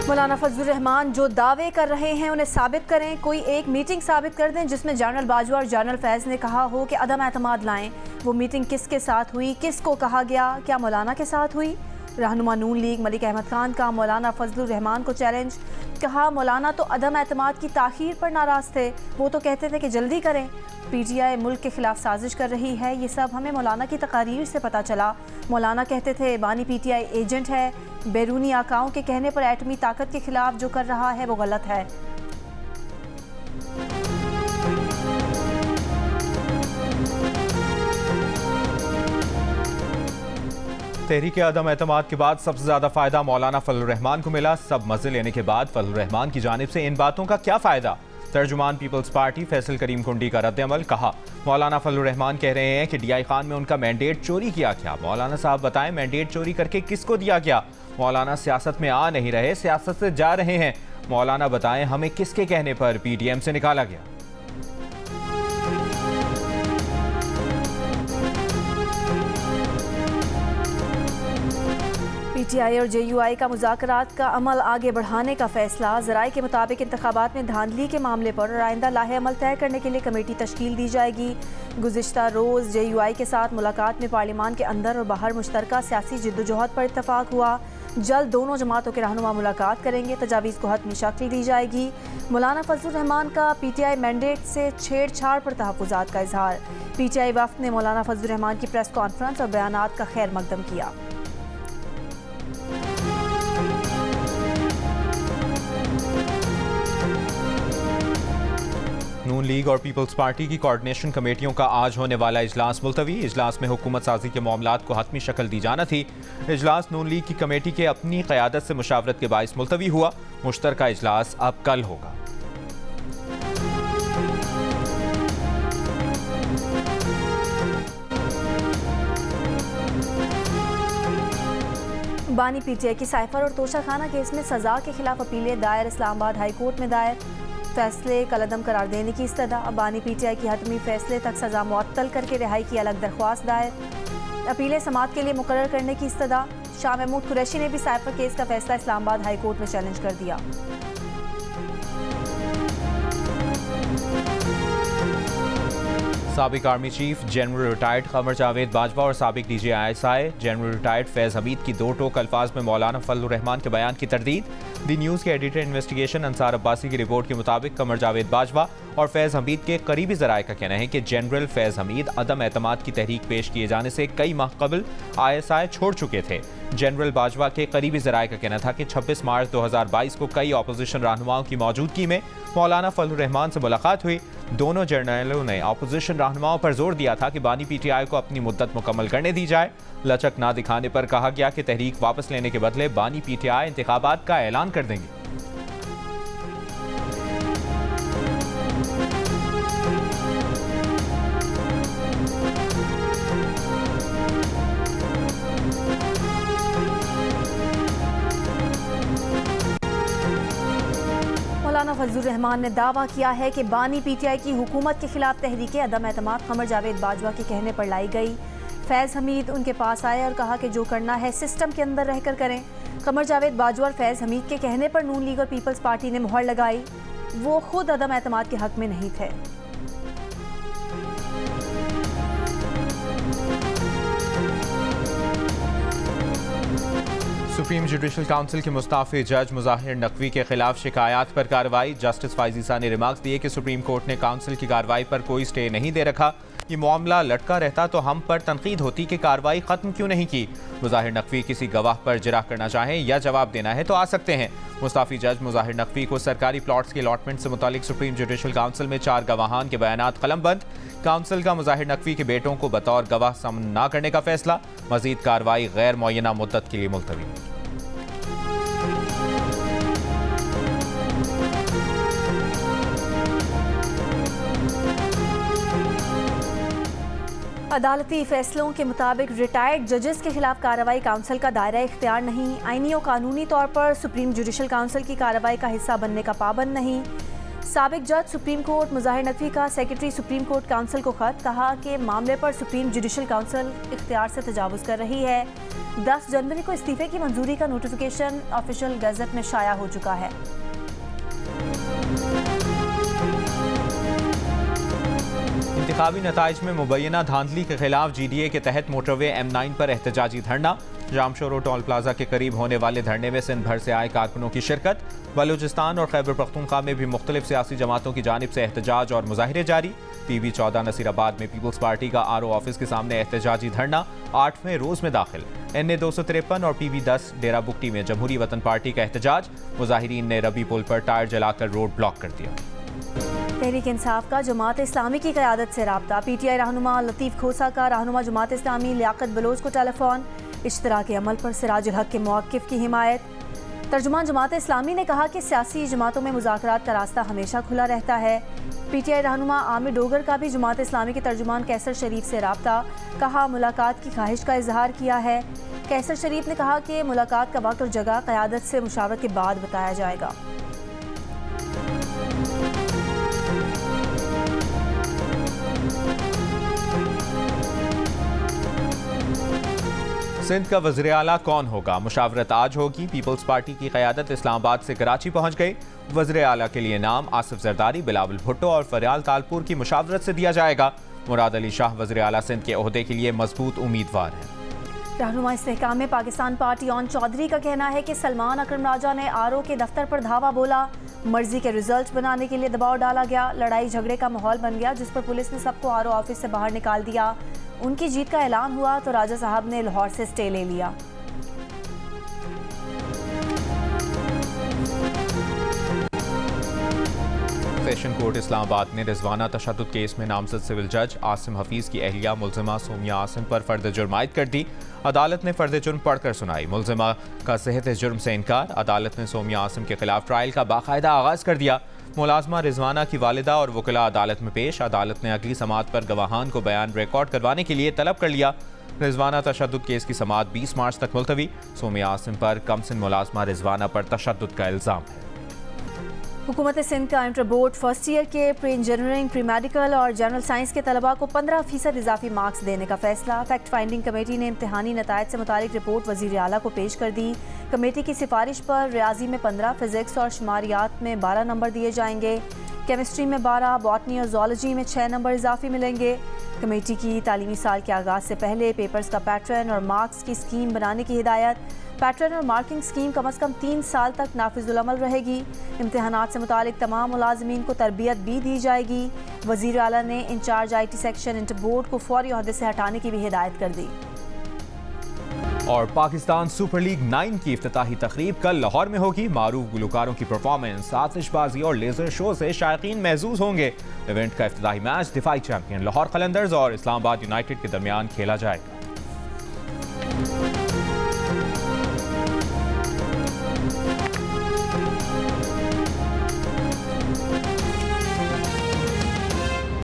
मौलाना फजलुर रहमान जो दावे कर रहे हैं उन्हें साबित करें। कोई एक मीटिंग साबित कर दें जिसमें जनरल बाजवा और जनरल फैज़ ने कहा हो कि अदम एतमाद लाएं। वो मीटिंग किसके साथ हुई, किसको कहा गया, क्या मौलाना के साथ हुई? रहनुमा नून लीग मलिक अहमद खान का मौलाना फजलुर रहमान को चैलेंज। कहा मौलाना तो अदम एतमाद की ताख़ीर पर नाराज़ थे, वो तो कहते थे कि जल्दी करें। PTI मुल्क के खिलाफ साजिश कर रही है, ये सब हमें मौलाना की तकारीर से पता चला। मौलाना कहते थे बानी PTI एजेंट है, बैरूनी आकाओं के कहने पर एटमी ताकत के खिलाफ जो कर रहा है वो गलत है। तहरीक अदम एतमाद के बाद सबसे ज्यादा फायदा मौलाना फजलुर रहमान को मिला। सब मजे लेने के बाद फजलुर रहमान की जानिब से इन बातों का क्या फायदा? तर्जुमान पीपल्स पार्टी फैसल करीम कुंडी का रद्द-ए-अमल। कहा मौलाना फजलुर रहमान कह रहे हैं कि DI खान में उनका मैंडेट चोरी किया गया। मौलाना साहब बताएं मैंडेट चोरी करके किसको दिया गया? मौलाना सियासत में आ नहीं रहे, सियासत से जा रहे हैं। मौलाना बताएं हमें किसके कहने पर PTM से निकाला गया? PTI और JUI का मुज़ाकरात का अमल आगे बढ़ाने का फैसला। ज़राए के मुताबिक इंतखाबात में धांधली के मामले पर आइंदा लाहे अमल तय करने के लिए कमेटी तश्कील दी जाएगी। गुज़िश्ता रोज़ JUI के साथ मुलाकात में पार्लिमान के अंदर और बाहर मुश्तरका सियासी जिद्दोजहद पर इत्तफाक हुआ। जल्द दोनों जमातों के रहनुमा मुलाकात करेंगे, तजावीज़ को हतमी शक्ल दी जाएगी। मौलाना फजलुर रहमान का PTI मैंडेट से छेड़छाड़ पर तहफ़्फ़ुज़ात का इजहार। PTI वफ़द ने मौलाना फजलुर रहमान की प्रेस कॉन्फ्रेंस और बयानात का खैर मकदम किया। नून लीग और पीपल्स पार्टी की कोऑर्डिनेशन कमेटियों का आज होने वाला इजलास मुलतवी। इजलास में हुकूमत साजी के मामलात को हतमी शक्ल दी जाना थी। इजलास नून लीग की कमेटी के अपनी क़यादत से मुशावरत के बाइस मुलतवी हुआ। मुश्तरका इजलास अब कल होगा। बानी PTI की साइफर और तोशा खाना केस में सजा के खिलाफ अपीलें दायर। इस्लामाबाद हाई कोर्ट में दायर। फैसले कलअदम करार देने की इस्तदा। बानी PTI की हतमी फैसले तक सजा मुअत्तल करके रिहाई की अलग दरख्वास्त दायर। अपीलें समाअत के लिए मुकर्रर करने की इस्तदा। शाह महमूद कुरैशी ने भी साइफर केस का फैसला इस्लामाबाद हाई कोर्ट में चैलेंज कर दिया। साबिक army chief general retired Qamar Javed Bajwa और साबिक DG ISI जनरल रिटायर्ड फैज़ हमीद की दो टोक अल्फाज में मौलाना फजलुर रहमान के बयान की तरदीद। दी न्यूज़ के एडिटर इन्वेस्टिगेशन अंसार अब्बासी की रिपोर्ट के मुताबिक कमर जावेद बाजवा और फैज़ हमीद के करीबी ज़राए का कहना है कि जनरल फैज़ हमीद अदम एतमाद की तहरीक पेश किए जाने से कई माह कबल ISI छोड़ चुके थे। जनरल बाजवा के करीबी ज़राए का कहना था कि 26 मार्च 2022 को कई अपोजिशन रहनुमाओं की मौजूदगी में मौलाना फजलुर रहमान से मुलाकात हुई। दोनों जर्नलों ने अपोजिशन रहनुमाओं पर जोर दिया था कि बानी PTI को अपनी मुद्दत मुकम्मल करने दी जाए। लचक ना दिखाने पर कहा गया कि तहरीक वापस लेने के बदले बानी PTI इंतखाबात का ऐलान कर देंगे। मौलाना फजलुर रहमान ने दावा किया है कि बानी PTI की हुकूमत के खिलाफ तहरीक अदम एतमाद कमर जावेद बाजवा के कहने पर लाई गई। फैज़ हमीद उनके पास आए और कहा कि जो करना है सिस्टम के अंदर रहकर करें। कमर जावेद बाजवा और फैज़ हमीद के कहने पर नून लीग और पीपल्स पार्टी ने मुहर लगाई। वो खुद अदम एतमाद के हक में नहीं थे। सुप्रीम जुडिशल काउंसिल के मुस्ताफी जज मुज़ाहिर नकवी के खिलाफ शिकायत पर कार्रवाई। जस्टिस फाइजीसा ने रिमार्क्स दिए कि सुप्रीम कोर्ट ने काउंसिल की कार्रवाई पर कोई स्टे नहीं दे रखा। ये मामला लटका रहता तो हम पर तनकीद होती कि कार्रवाई खत्म क्यों नहीं की। मुज़ाहिर नकवी किसी गवाह पर जिरह करना चाहें या जवाब देना है तो आ सकते हैं। मुस्ताफी जज मुज़ाहिर नकवी को सरकारी प्लॉट्स के अलॉटमेंट से मुतालिक सुप्रीम जुडिशल काउंसिल में 4 गवाहान के बयानात कलमबंद। काउंसिल का मुज़ाहिर नकवी के बेटों को बतौर गवाह समन न करने का फैसला। मजीद कार्रवाई गैर मुअय्यना मुद्दत के लिए मुलतवी। अदालती फैसलों के मुताबिक रिटायर्ड जजेस के खिलाफ कार्रवाई काउंसिल का दायरा इख्तियार नहीं। आईनी और कानूनी तौर पर सुप्रीम जुडिशल काउंसिल की कार्रवाई का हिस्सा बनने का पाबंद नहीं। साबिक जज सुप्रीम कोर्ट मुज़ाहिर नकवी का सेक्रेटरी सुप्रीम कोर्ट काउंसिल को खत, कहा कि मामले पर सुप्रीम जुडिशल काउंसिल इख्तियार से तजावुज़ कर रही है। 10 जनवरी को इस्तीफे की मंजूरी का नोटिफिकेशन ऑफिशियल गज़ट में शाया हो चुका है। इंतखाबी नताइज में मुबैना धांधली के खिलाफ GDA के तहत मोटरवे M9 पर एहतजाजी धरना। जामशोरो टोल प्लाजा के करीब होने वाले धरने में सिंध भर से आए कारकुनों की शिरकत। बलूचिस्तान और खैबर पख्तूनख्वा में भी मुख्तलिफ सियासी जमातों की जानिब से एहतजाज और मुजाहिरे जारी। PB 14 नसीराबाद में पीपल्स पार्टी का RO ऑफिस के सामने एहतजाजी धरना 8वें रोज में दाखिल। NA 253 और PB 10 डेरा बुगटी में जमहूरी वतन पार्टी का एहतजाज। मुजाहिरीन ने रबी पुल पर टायर जलाकर रोड ब्लॉक कर दिया। तहरीक इंसाफ का जमात इस्लामी की क़यादत से राब्ता। PTI रहनुमा लतीफ़ खोसा का रहनुमा जमात इस्लामी लियाकत बलोच को टेलीफोन। इश्तराकी अमल पर सिराजुल हक के मौक़िफ़ की हिमायत। तर्जुमान जमात इस्लामी ने कहा कि सियासी जमातों में मुज़ाकरात का रास्ता हमेशा खुला रहता है। PTI रहनुमा आमिर डोगर का भी जमात इस्लामी के तर्जुमान कैसर शरीफ से राब्ता। कहा मुलाकात की ख्वाहिश का इजहार किया है। कैसर शरीफ ने कहा कि मुलाकात का वक्त और जगह क़यादत से मुशावरत के बाद बताया जाएगा। सिंध का वज़ीर आला कौन होगा? मुशावरत आज होगी। पीपल्स पार्टी की क़यादत इस्लामाबाद से कराची पहुंच गई। वज़ीर आला के लिए नाम आसिफ जरदारी, बिलावल भुट्टो और फरियाल तालपुर की मुशावरत से दिया जाएगा। मुराद अली शाह वज़ीर आला सिंध के ओहदे के लिए मजबूत उम्मीदवार हैं। रहनुमा इस्तेहकाम में पाकिस्तान पार्टी ऑन चौधरी का कहना है कि सलमान अकरम राजा ने RO के दफ्तर पर धावा बोला। मर्जी के रिजल्ट बनाने के लिए दबाव डाला गया। लड़ाई झगड़े का माहौल बन गया, जिस पर पुलिस ने सबको RO ऑफिस से बाहर निकाल दिया। उनकी जीत का ऐलान हुआ तो राजा साहब ने लाहौर से स्टे ले लिया। सेशन कोर्ट इस्लामाबाद ने रिजवाना तशद्दुद केस में नामजद सिविल जज आसिम हफीज की अहलिया मुल्जिमा सोमिया आसिम पर फर्द जुर्म आयद कर दी। अदालत ने फर्द जुर्म पढ़कर सुनाई। मुल्जिमा का सेहत जुर्म से इनकार। अदालत ने सोमिया आसिम के खिलाफ ट्रायल का बाकायदा आगाज कर दिया। मुलाजमा रिजवाना की वालिदा और वकिला अदालत में पेश। अदालत ने अगली समाअत पर गवाहान को बयान रिकॉर्ड करवाने के लिए तलब कर लिया। रिजवाना तशद्दुद केस की समाअत 20 मार्च तक मुलतवी। सोमिया आसिम पर कमसिन मुलाजमा रिजवाना पर तशद्दुद का इल्ज़ाम है। हुकूमत सिंध का इंटर बोर्ड फर्स्ट ईयर के प्री इंजीनियरिंग, प्री मेडिकल और जनरल साइंस के तलबा को 15% इजाफी मार्क्स देने का फैसला। फैक्ट फाइंडिंग कमेटी ने इम्तिहानी नतायज से मुतालिक रिपोर्ट वज़ीर आला को पेश कर दी। कमेटी की सिफारिश पर रियाजी में 15, फिजिक्स और शुमारियात में 12 नंबर दिए जाएंगे। केमिस्ट्री में 12, बॉटनी और ज़ूलॉजी में 6 नंबर इजाफी मिलेंगे। कमेटी की तालीमी साल के आगाज़ से पहले पेपर्स का पैटर्न और मार्क्स की स्कीम बनाने की हिदायत। पैटर्न और मार्किंग स्कीम कम अज़ कम 3 साल तक नाफिजुल अमल रहेगी। इम्तिहानात से मुतालिक तमाम मुलाजमीन को तरबियत भी दी जाएगी। वज़ीर आला ने incharge IT section inter board को फौरी ओहदे से हटाने की भी हिदायत कर दी। और पाकिस्तान सुपर लीग 9 की इफ्तिताही तकरीब कल लाहौर में होगी। मारूफ गुलकारों की परफॉर्मेंस, आतिशबाजी और लेजर शो से शायकीन महजूज होंगे। इवेंट का इफ्तिताही मैच दिफाई चैंपियन लाहौर कलंदर्स और इस्लामाबाद यूनाइटेड के दरमियान खेला जाएगा।